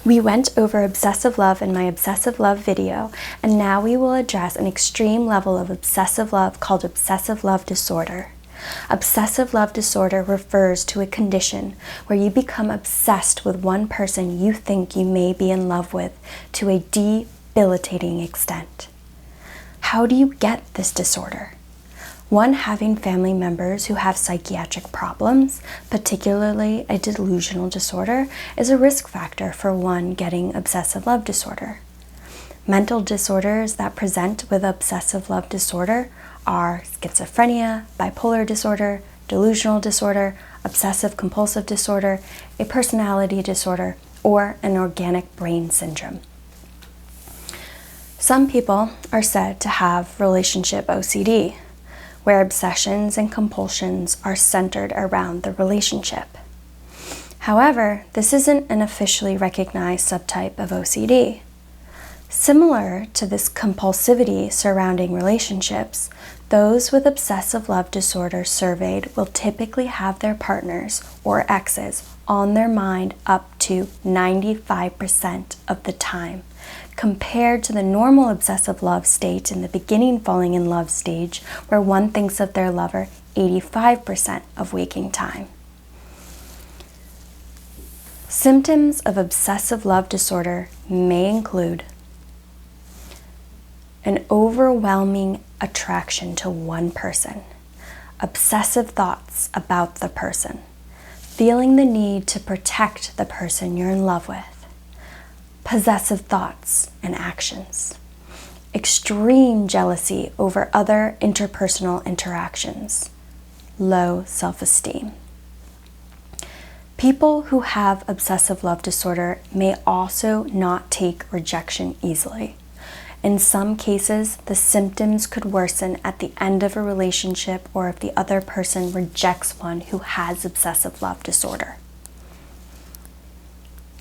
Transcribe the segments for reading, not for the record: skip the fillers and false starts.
We went over obsessive love in my obsessive love video, and now we will address an extreme level of obsessive love called obsessive love disorder. Obsessive love disorder refers to a condition where you become obsessed with one person you think you may be in love with to a debilitating extent. How do you get this disorder? One, having family members who have psychiatric problems, particularly a delusional disorder, is a risk factor for one getting obsessive love disorder. Mental disorders that present with obsessive love disorder are schizophrenia, bipolar disorder, delusional disorder, obsessive compulsive disorder, a personality disorder, or an organic brain syndrome. Some people are said to have relationship OCD, where obsessions and compulsions are centered around the relationship. However, this isn't an officially recognized subtype of OCD. Similar to this compulsivity surrounding relationships, those with obsessive love disorder surveyed will typically have their partners or exes on their mind up to 95% of the time, compared to the normal obsessive love state in the beginning falling in love stage, where one thinks of their lover 85% of waking time. Symptoms of obsessive love disorder may include an overwhelming attraction to one person, obsessive thoughts about the person, feeling the need to protect the person you're in love with, possessive thoughts and actions, extreme jealousy over other interpersonal interactions, low self-esteem. People who have obsessive love disorder may also not take rejection easily. In some cases, the symptoms could worsen at the end of a relationship or if the other person rejects one who has obsessive love disorder.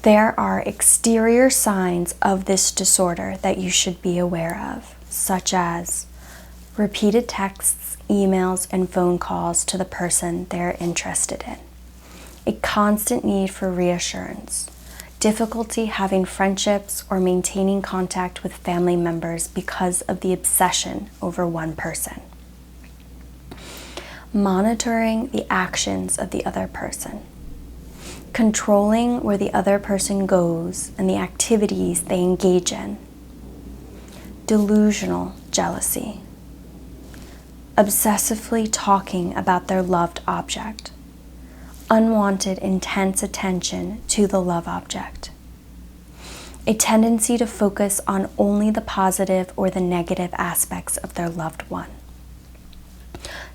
There are exterior signs of this disorder that you should be aware of, such as repeated texts, emails, and phone calls to the person they're interested in, a constant need for reassurance, difficulty having friendships or maintaining contact with family members because of the obsession over one person, monitoring the actions of the other person, controlling where the other person goes and the activities they engage in, delusional jealousy, obsessively talking about their loved object, unwanted intense attention to the love object, a tendency to focus on only the positive or the negative aspects of their loved one,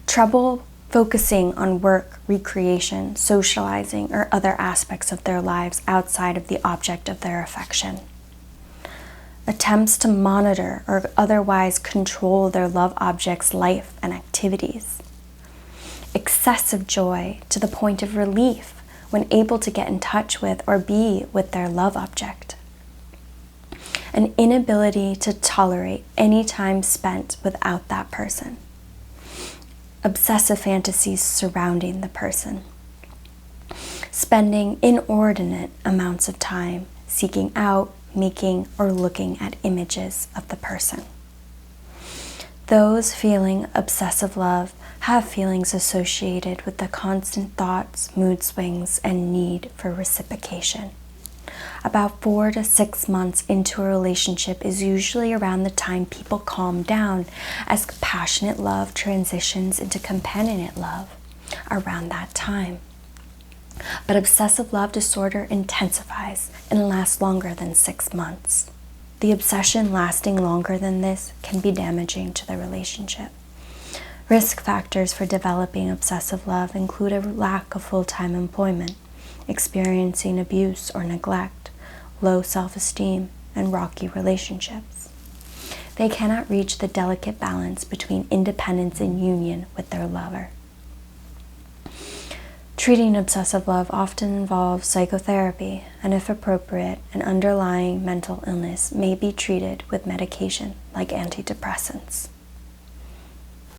trouble focusing on work, recreation, socializing, or other aspects of their lives outside of the object of their affection, attempts to monitor or otherwise control their love object's life and activities, excessive joy to the point of relief when able to get in touch with or be with their love object, an inability to tolerate any time spent without that person, obsessive fantasies surrounding the person, spending inordinate amounts of time seeking out, making, or looking at images of the person. Those feeling obsessive love have feelings associated with the constant thoughts, mood swings, and need for reciprocation. About 4 to 6 months into a relationship is usually around the time people calm down as passionate love transitions into companionate love around that time. But obsessive love disorder intensifies and lasts longer than 6 months. The obsession lasting longer than this can be damaging to the relationship. Risk factors for developing obsessive love include a lack of full-time employment, experiencing abuse or neglect, low self-esteem, and rocky relationships. They cannot reach the delicate balance between independence and union with their lover. Treating obsessive love often involves psychotherapy, and if appropriate, an underlying mental illness may be treated with medication like antidepressants.